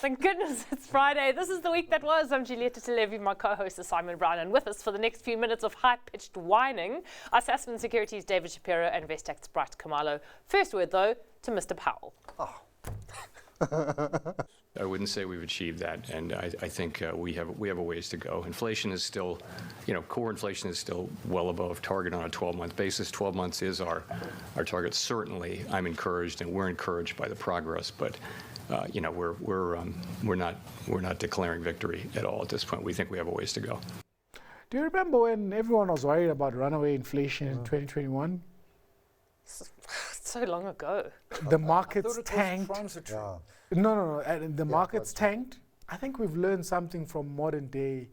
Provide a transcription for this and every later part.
Thank goodness it's Friday. This is the week that was. I'm Giulietta Talevi, my co-host is Simon Brown, and with us for the next few minutes of high-pitched whining are Sasfin Securities' David Shapiro and Vestact's Bright Khumalo. First word, though, to Mr. Powell. Oh. I wouldn't say we've achieved that, and I think we have a ways to go. Inflation is still, core inflation is still well above target on a 12-month basis. 12 months is our target. Certainly, I'm encouraged, and we're encouraged by the progress, but we're not declaring victory at all at this point. We think we have a ways to go. Do you remember when everyone was worried about runaway inflation in 2021? So long ago. The markets tanked. No. The markets tanked. I think we've learned something from modern day,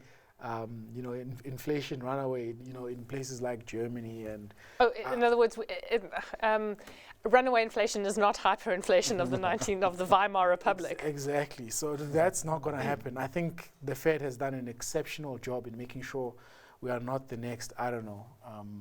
inflation runaway, in places like Germany and. Oh, in other words, runaway inflation is not hyperinflation of the Weimar Republic. Exactly. So that's not going to happen. I think the Fed has done an exceptional job in making sure we are not the next,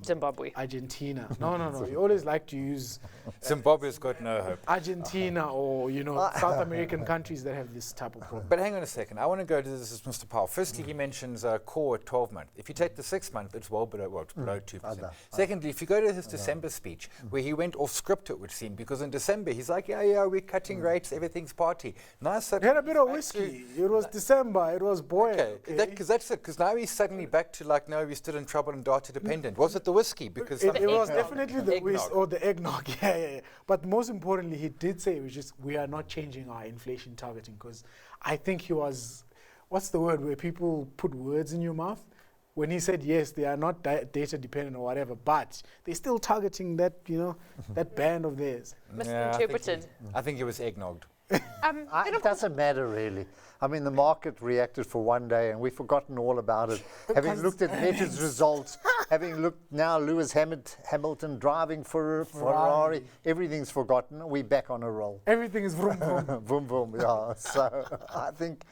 Zimbabwe. Argentina. No. You always like to use Zimbabwe's got no hope. Argentina or, South American countries that have this type of problem. But hang on a second. I want to go to this as Mr. Powell. Firstly, he mentions core at 12 month. If you take the 6 month, it's well below 2%. Secondly, if you go to his December speech, where he went off script, it would seem, because in December, he's like, we're cutting rates, everything's party. Nice. He had a bit of whiskey. It was December. It was buoyant. Okay. Because that's it. Because now he's suddenly back to no, we're still in trouble and data dependent. Was it the whiskey? Because it was definitely the whiskey or the eggnog. Yeah. But most importantly, he did say we are not changing our inflation targeting, because I think he was, what's the word where people put words in your mouth? When he said, yes, they are not data dependent or whatever, but they're still targeting that, that band of theirs. Misinterpreted. I think it was eggnogged. It doesn't matter, really. I mean, the market reacted for one day and we've forgotten all about it. Having looked at Vettel's results, having looked now Lewis Hamilton driving for Ferrari, everything's forgotten. We're back on a roll. Everything is vroom, vroom. Vroom, vroom, yeah. So I think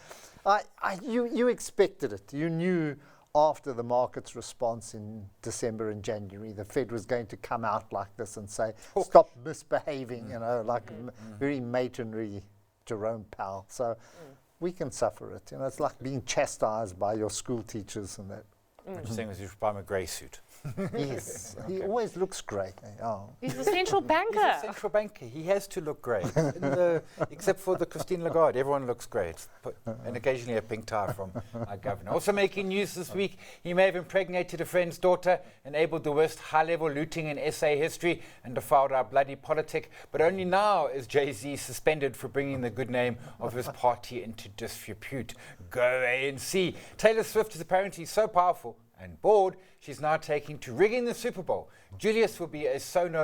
you expected it. You knew after the market's response in December and January, the Fed was going to come out like this and say, stop misbehaving, very matronly Jerome Powell. So we can suffer it. It's like being chastised by your school teachers and that. What you're saying is you should buy him a grey suit. Yes, he always looks grey. Oh. He's the central banker. He's a central banker. He has to look grey. Except for the Christine Lagarde, everyone looks grey. And occasionally a pink tie from our governor. Also making news this week, he may have impregnated a friend's daughter, enabled the worst high-level looting in SA history, and defiled our bloody politic. But only now is Jay-Z suspended for bringing the good name of his party into disrepute. Go ANC. Taylor Swift is apparently so powerful and bored, she's now taking to rigging the Super Bowl. Julius will be a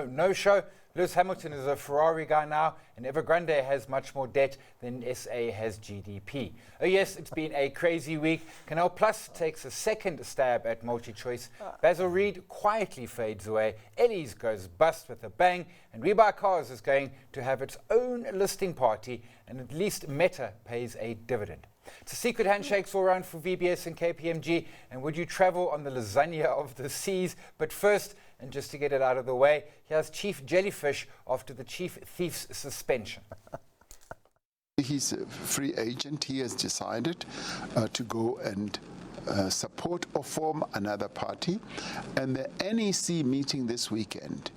no-show. Lewis Hamilton is a Ferrari guy now, and Evergrande has much more debt than SA has GDP. Oh yes, it's been a crazy week. Canal Plus takes a second stab at multi-choice. Basil Reid quietly fades away. Ellie's goes bust with a bang, and We Buy Cars is going to have its own listing party, and at least Meta pays a dividend. It's a secret handshakes all around for VBS and KPMG. And would you travel on the lasagna of the seas? But first, and just to get it out of the way, here's Chief Jellyfish after the Chief Thief's suspension. He's a free agent. He has decided to go and support or form another party. And the NEC meeting this weekend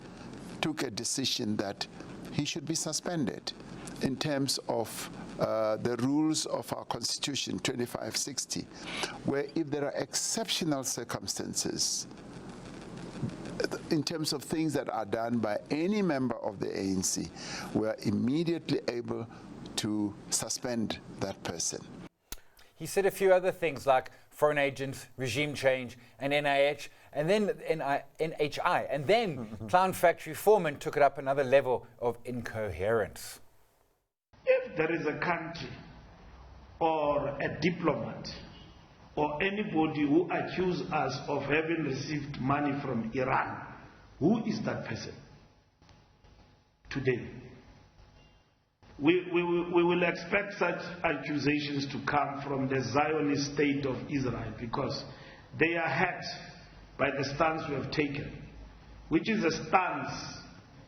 took a decision that he should be suspended in terms of the rules of our Constitution, 2560, where if there are exceptional circumstances in terms of things that are done by any member of the ANC, we are immediately able to suspend that person. He said a few other things like foreign agents, regime change, and NIH, and then NHI, and then Clown Factory Foreman took it up another level of incoherence. If there is a country or a diplomat or anybody who accuses us of having received money from Iran, who is that person today? We will expect such accusations to come from the Zionist state of Israel, because they are hurt by the stance we have taken, which is a stance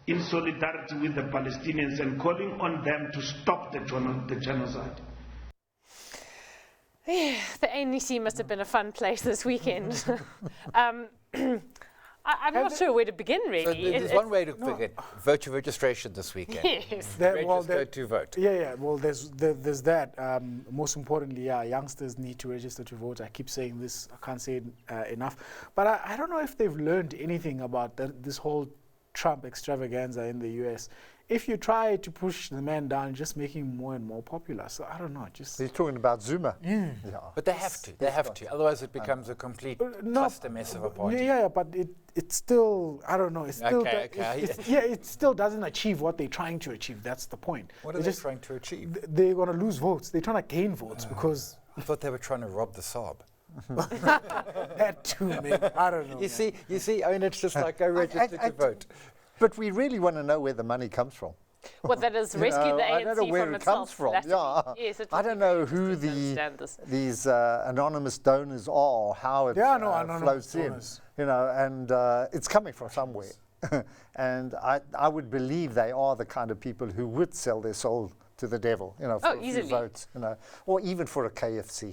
in solidarity with the Palestinians and calling on them to stop the genocide. The ANC must have been a fun place this weekend. I'm not sure where to begin, really. So there's one way to begin. Voter registration this weekend. Yes. Register to vote. Yeah. Well, there's that. Most importantly, youngsters need to register to vote. I keep saying this. I can't say it enough. But I don't know if they've learned anything about this whole Trump extravaganza in the U.S. If you try to push the man down, just make him more and more popular. So I don't know. Just He's talking about Zuma. Yeah. But they have to. They have to. Otherwise, it becomes a complete cluster mess of a party. Yeah, but it's still, I don't know. It's still it still doesn't achieve what they're trying to achieve. That's the point. What are they trying to achieve? They're going to lose votes. They're trying to gain votes because I thought they were trying to rob the Saab. that too, man. I don't know. You see. I mean, it's just like go register to vote. But we really want to know where the money comes from. Well, that is rescue the ANC I don't know where from it itself. comes from. Yeah. Yes, I don't know who these anonymous donors are, how it flows in. And it's coming from somewhere. And I would believe they are the kind of people who would sell their soul to the devil, for a few votes, or even for a KFC.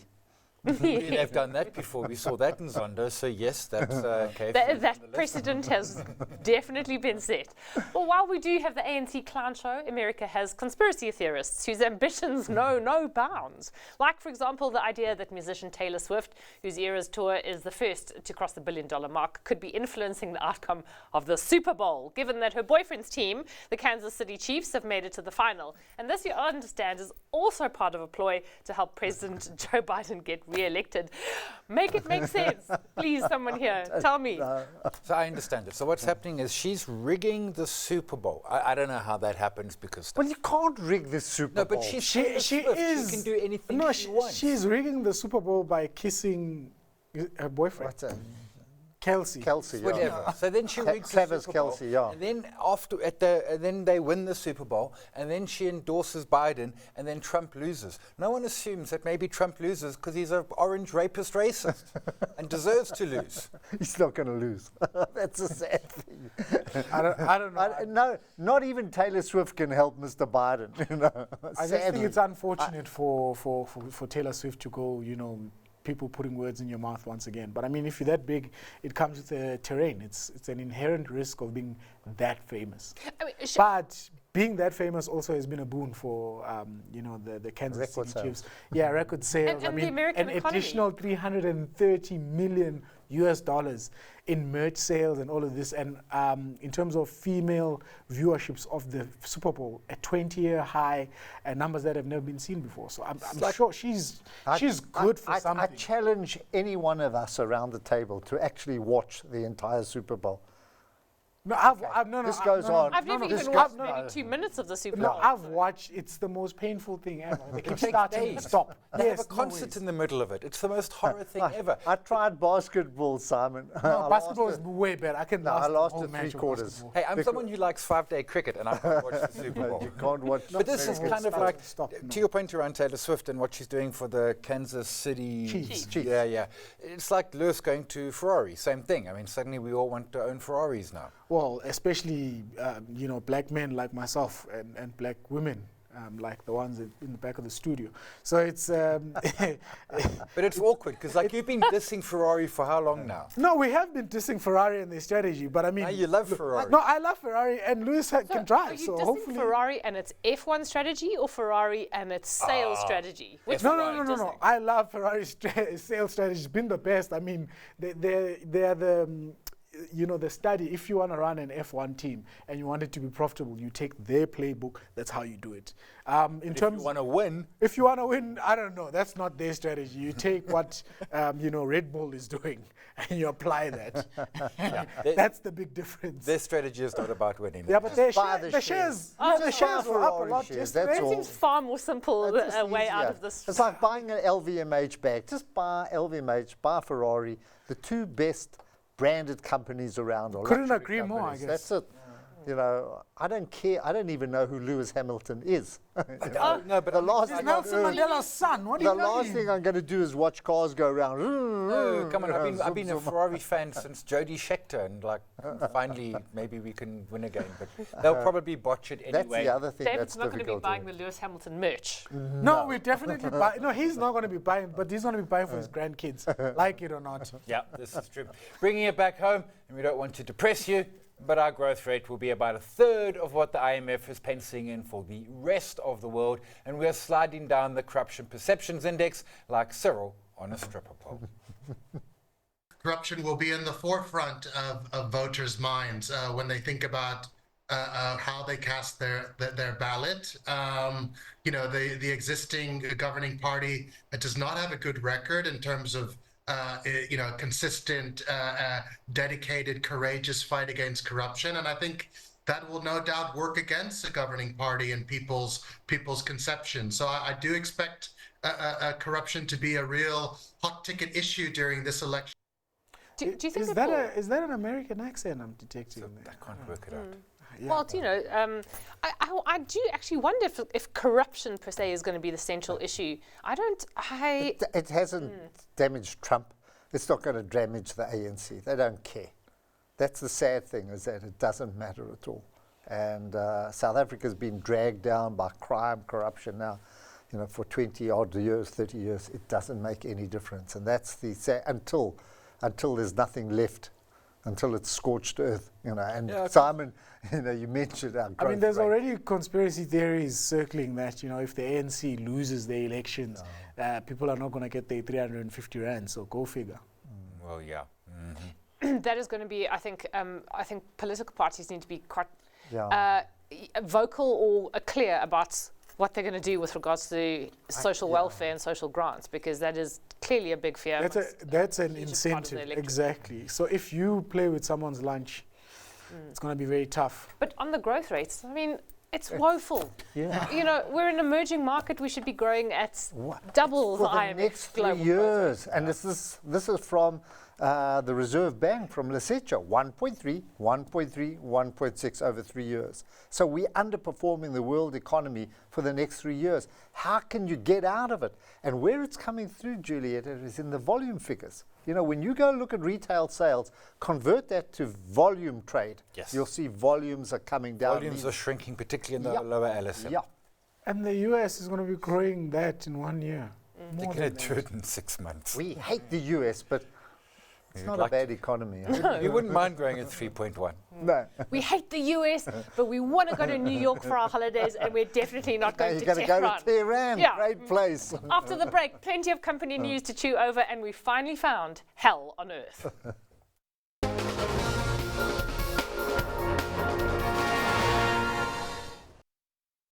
They've done that before. We saw that in Zondo. So yes, that's that precedent has definitely been set. Well, while we do have the ANC clown show, America has conspiracy theorists whose ambitions know no bounds. Like, for example, the idea that musician Taylor Swift, whose Eras tour is the first to cross the $1 billion mark, could be influencing the outcome of the Super Bowl, given that her boyfriend's team, the Kansas City Chiefs, have made it to the final. And this, you understand, is also part of a ploy to help President Joe Biden get re-elected. Make it make sense. Please, someone here, tell me. So I understand it. So what's happening is she's rigging the Super Bowl. I don't know how that happens because... Well, you can't rig the Super Bowl. No, but she can do anything she wants. She's rigging the Super Bowl by kissing her boyfriend. Kelsey, whatever. So then she rigs the Super Bowl, Kelsey, and then and then they win the Super Bowl, and then she endorses Biden, and then Trump loses. No one assumes that maybe Trump loses because he's an orange rapist racist and deserves to lose. He's not going to lose. That's a sad thing. I don't know. No, not even Taylor Swift can help Mr. Biden. I just think it's unfortunate for Taylor Swift to go, people putting words in your mouth once again. But I mean, if you're that big, it comes with the terrain. It's an inherent risk of being that famous. I mean, but being that famous also has been a boon for, the Kansas City Chiefs. Yeah, record sales. And the American economy. Additional $330 million in merch sales and all of this. And in terms of female viewerships of the Super Bowl, a 20-year high, numbers that have never been seen before. So I'm sure she's good for something. I challenge any one of us around the table to actually watch the entire Super Bowl. No, This goes on. I've never even watched maybe 2 minutes of the Super Bowl. No, I've watched. It's the most painful thing ever. They keep starting and stop. They have a concert in the middle of it. It's the most horror thing ever. I tried basketball, Simon. No, basketball is way better. I lasted 3 quarters. Hey, I'm someone who likes 5-day cricket, and I can't watch the Super Bowl. You can't watch. But this is kind of like, to your point around Taylor Swift and what she's doing for the Kansas City Chiefs. Yeah. It's like Lewis going to Ferrari. Same thing. I mean, suddenly we all want to own Ferraris now. Well, especially, black men like myself and black women like the ones in the back of the studio. So it's... But it's awkward because you've been dissing Ferrari for how long now? No, we have been dissing Ferrari and their strategy, but I mean... Now you love Ferrari. No, I love Ferrari and Lewis can drive. Are you dissing Ferrari and its F1 strategy or Ferrari and its sales strategy? No. I love Ferrari's sales strategy. It's been the best. I mean, they're the... the study, if you want to run an F1 team and you want it to be profitable, you take their playbook. That's how you do it. If you want to win, I don't know. That's not their strategy. You take what, Red Bull is doing and you apply that. That's the big difference. Their strategy is not about winning. Yeah, but the shares were up a lot. That seems far more simple way out of this. It's like buying an LVMH bag. Just buy LVMH, buy Ferrari, the 2 best branded companies around. Couldn't agree more, I guess. That's it. You know, I don't care. I don't even know who Lewis Hamilton is. No, but the last He's thing Nelson Mandela's son. What do the you know? last thing I'm going to do is watch cars go around. No, come on, I've been a Ferrari fan since Jody Scheckter, and like finally maybe we can win again, but they'll probably botch it anyway. That's the other thing David's that's not going to be difficult. buying the Lewis Hamilton merch. No, we're definitely buying. No, he's not going to be buying, but he's going to be buying for his grandkids, like it or not. Yeah, this is true. Bringing it back home, and we don't want to depress you, but our growth rate will be about a third of what the IMF is penciling in for the rest of the world, and we are sliding down the corruption perceptions index like Cyril on a stripper pole. Corruption will be in the forefront of voters' minds when they think about how they cast their ballot. You know, the existing governing party does not have a good record in terms of you know, consistent, dedicated, courageous fight against corruption, and I think that will no doubt work against the governing party and people's conception. So I do expect corruption to be a real hot ticket issue during this election. Do you think Is that an American accent I'm detecting? I can't work it out. Yeah. Well, you know, I do actually wonder if corruption per se is going to be the central issue. It hasn't damaged Trump. It's not going to damage the ANC. They don't care. That's the sad thing, is that it doesn't matter at all. And South Africa's been dragged down by crime, corruption now, you know, for 20 odd years, 30 years. It doesn't make any difference. And that's the until there's nothing left, until it's scorched earth, you know. And Simon, you know, you mentioned our growth there's rate. already conspiracy theories circling that, you know, if the ANC loses the elections, people are not going to get their 350 rand, so go figure. Well, yeah. that is going to be, I think political parties need to be quite vocal or clear about what they're going to do with regards to social welfare and social grants, because that is clearly a big fear. That's an incentive, exactly. So if you play with someone's lunch, it's going to be very tough. But on the growth rates, I mean, it's woeful. Yeah. You know, we're an emerging market. We should be growing at double the IMF next 3 global years. And this is from the Reserve Bank, from Lesotho, 1.3, 1.3, 1.6 over 3 years. So we're underperforming the world economy for the next 3 years. How can you get out of it? And where it's coming through, Giulietta, is in the volume figures. You know, when you go look at retail sales, convert that to volume trade. Yes. You'll see volumes are coming down. Volumes are shrinking, particularly in the lower LSM. Yeah. And the US is going to be growing that in 1 year. They're going to do it in 6 months. We hate the US, but it's not a bad economy. You wouldn't mind growing at 3.1. No. We hate the US, but we want to go to New York for our holidays, and we're definitely not going to Tehran. You're going to go to Tehran. Yeah. Great place. After the break, plenty of company news to chew over, and we finally found hell on earth.